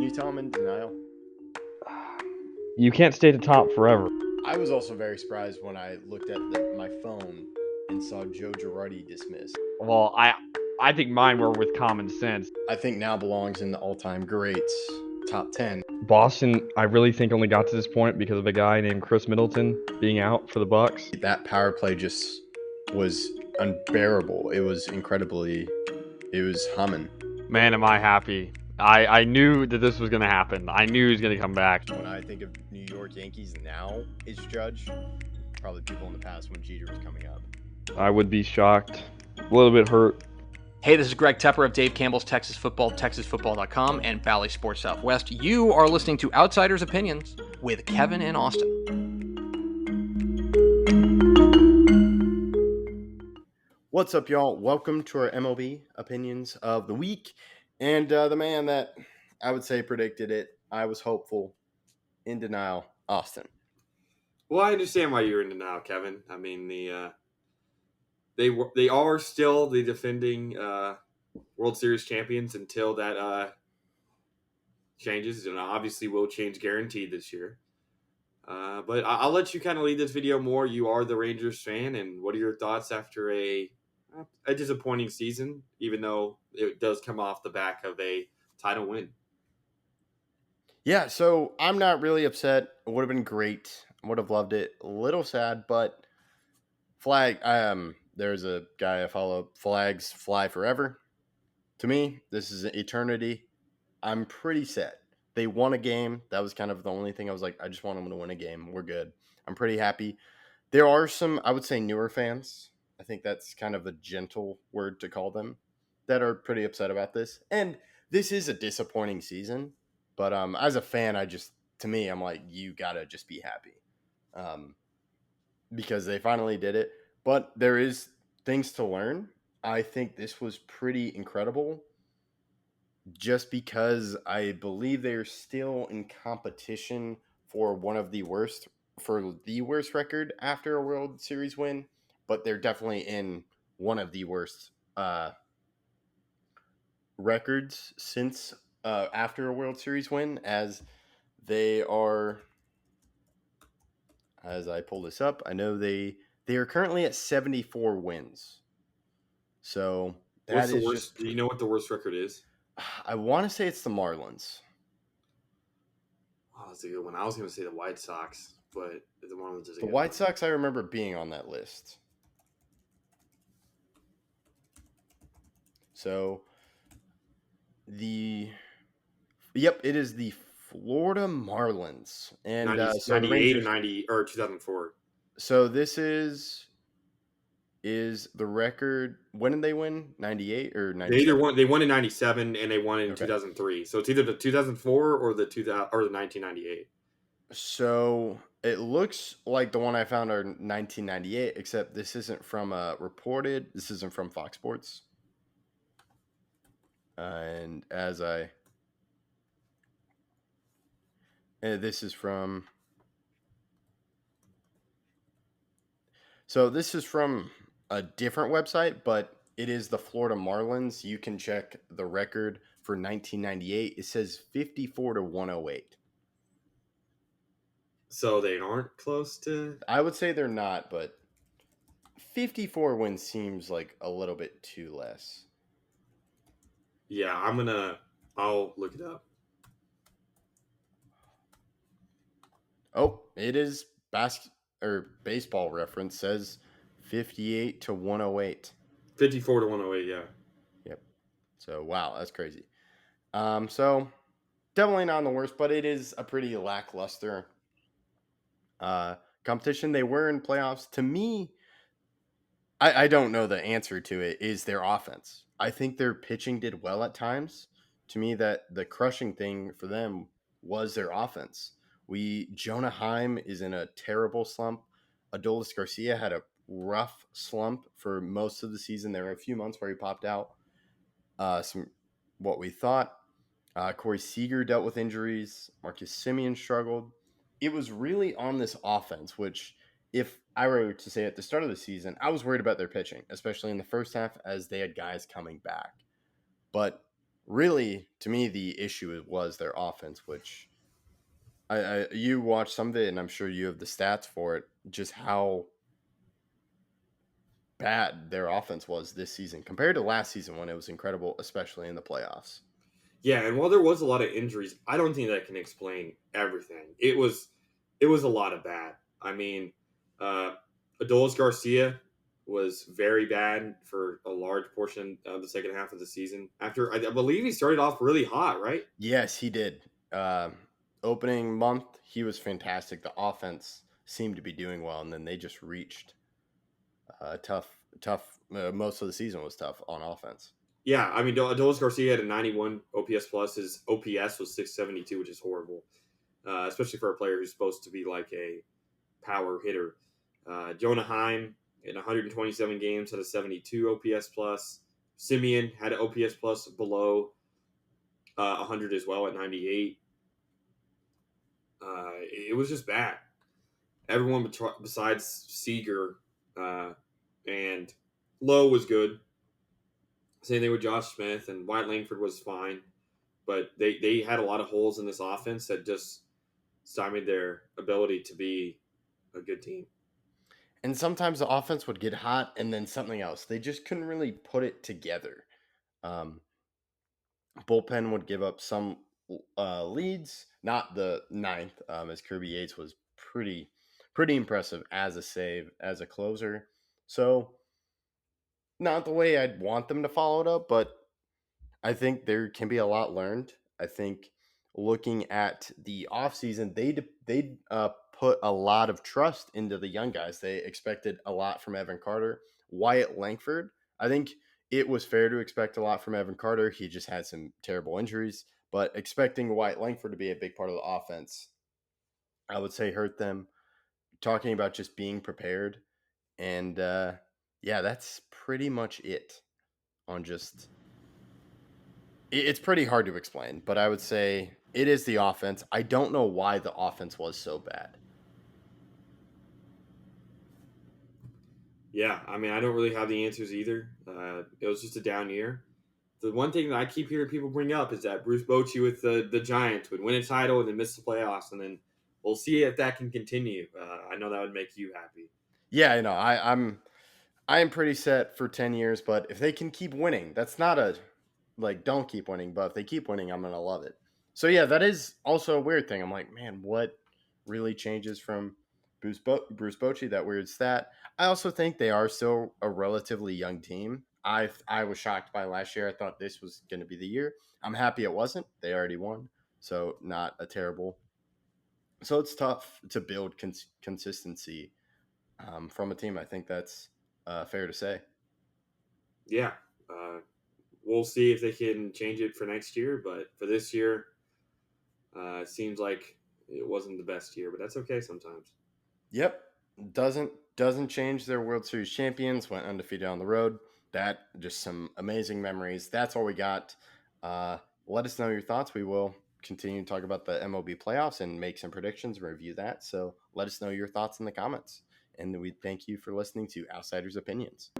you tell I'm in denial? You can't stay at the top forever. I was also very surprised when I looked at my phone and saw Joe Girardi dismissed. Well, I think mine were with common sense. I think now belongs in the all-time greats top 10. Boston, I really think only got to this point because of a guy named Chris Middleton being out for the Bucks. That power play just was unbearable. It was humming. Man, am I happy. I knew that this was going to happen. I knew he was going to come back. When I think of New York Yankees now is Judge, probably people in the past when Jeter was coming up. I would be shocked. A little bit hurt. Hey, this is Greg Tepper of Dave Campbell's Texas Football, TexasFootball.com, and Valley Sports Southwest. You are listening to Outsiders Opinions with Kevin and Austin. What's up, y'all? Welcome to our MLB Opinions of the week. And the man that I would say predicted it, I was hopeful, in denial, Austin. Well, I understand why you're in denial, Kevin. I mean, they are still the defending World Series champions until that changes, and obviously will change guaranteed this year. But I'll let you kind of lead this video more. You are the Rangers fan, and what are your thoughts after a disappointing season, even though it does come off the back of a title win? Yeah, so I'm not really upset. It would have been great. I would have loved it. A little sad, but there's a guy I follow, Flags Fly Forever. To me, this is an eternity. I'm pretty set. They won a game. That was kind of the only thing I was like, I just want them to win a game. We're good. I'm pretty happy. There are some, I would say, newer fans. I think that's kind of a gentle word to call them, that are pretty upset about this. And this is a disappointing season. But as a fan, I'm like, you got to just be happy. Because they finally did it. But there is things to learn. I think this was pretty incredible. Just because I believe they're still in competition for the worst record after a World Series win. But they're definitely in one of the worst records since after a World Series win, as they are, as I pull this up, I know they are currently at 74 wins. So What's the worst? Do you know what the worst record is? I want to say it's the Marlins. Oh, that's a good one. I was going to say the White Sox, but the Marlins is a The good White one. Sox, I remember being on that list. So it is the Florida Marlins, and 98 or 90 or 2004. So this is the record. When did they win? 98 or 97? They won in 97 and they won in 2003. So it's either the 2004 or the 1998. So it looks like the one I found are 1998, except this isn't from reported. This isn't from Fox Sports. And this is from. So this is from a different website, but it is the Florida Marlins. You can check the record for 1998. It says 54 to 108. So they aren't close to. I would say they're not, but 54 wins seems like a little bit too less. Yeah, I'll look it up. Oh, it is Baseball Reference says 58 to 108. 54 to 108, yeah. Yep. So, wow, that's crazy. So, definitely not the worst, but it is a pretty lackluster competition. They were in playoffs. To me, I don't know the answer to it, is their offense. I think their pitching did well at times. To me, that the crushing thing for them was their offense. Jonah Heim is in a terrible slump. Adolis Garcia had a rough slump for most of the season. There were a few months where he popped out. What we thought. Corey Seager dealt with injuries. Marcus Semien struggled. It was really on this offense, which, if I were to say at the start of the season, I was worried about their pitching, especially in the first half, as they had guys coming back. But really, to me, the issue was their offense, which you watched some of it, and I'm sure you have the stats for it, just how bad their offense was this season compared to last season when it was incredible, especially in the playoffs. Yeah, and while there was a lot of injuries, I don't think that can explain everything. It was a lot of bad. I mean, Adolis Garcia was very bad for a large portion of the second half of the season. After I believe he started off really hot, right? Yes, he did. Opening month, he was fantastic. The offense seemed to be doing well, and then they just reached tough. Most of the season was tough on offense. Yeah, I mean, Adolis Garcia had a 91 OPS plus. His OPS was 672, which is horrible, especially for a player who's supposed to be like a power hitter. Jonah Heim in 127 games had a 72 OPS plus. Simeon had an OPS plus below 100 as well at 98. It was just bad. Everyone besides Seager and Lowe was good. Same thing with Josh Smith, and Wyatt Langford was fine. But they had a lot of holes in this offense that just stymied their ability to be a good team. And sometimes the offense would get hot, and then something else. They just couldn't really put it together. Um, Bullpen would give up some leads, not the ninth, as Kirby Yates was pretty impressive as a save, as a closer. So not the way I'd want them to follow it up, but I think there can be a lot learned. I think looking at the offseason, they put a lot of trust into the young guys. They expected a lot from Evan Carter, Wyatt Langford. I think it was fair to expect a lot from Evan Carter. He just had some terrible injuries, but expecting Wyatt Langford to be a big part of the offense, I would say hurt them. Talking about just being prepared, and yeah, that's pretty much it on just it's pretty hard to explain, but I would say it is the offense. I don't know why the offense was so bad. Yeah, I mean, I don't really have the answers either. It was just a down year. The one thing that I keep hearing people bring up is that Bruce Bochy with the Giants would win a title and then miss the playoffs, and then we'll see if that can continue. I know that would make you happy. Yeah, I know. I am pretty set for 10 years, but if they can keep winning, that's not a like don't keep winning, but if they keep winning, I'm gonna love it. So yeah, that is also a weird thing. I'm like, man, what really changes from Bruce Bochy? That weird stat. I also think they are still a relatively young team. I was shocked by last year. I thought this was going to be the year. I'm happy it wasn't. They already won, so not a terrible. So it's tough to build consistency from a team. I think that's fair to say. Yeah, we'll see if they can change it for next year, but for this year, it seems like it wasn't the best year, but that's okay sometimes. Yep, doesn't change their World Series champions. Went undefeated on the road. That just some amazing memories. That's all we got. Let us know your thoughts. We will continue to talk about the MLB playoffs and make some predictions and review that. So let us know your thoughts in the comments. And we thank you for listening to Outsiders Opinions.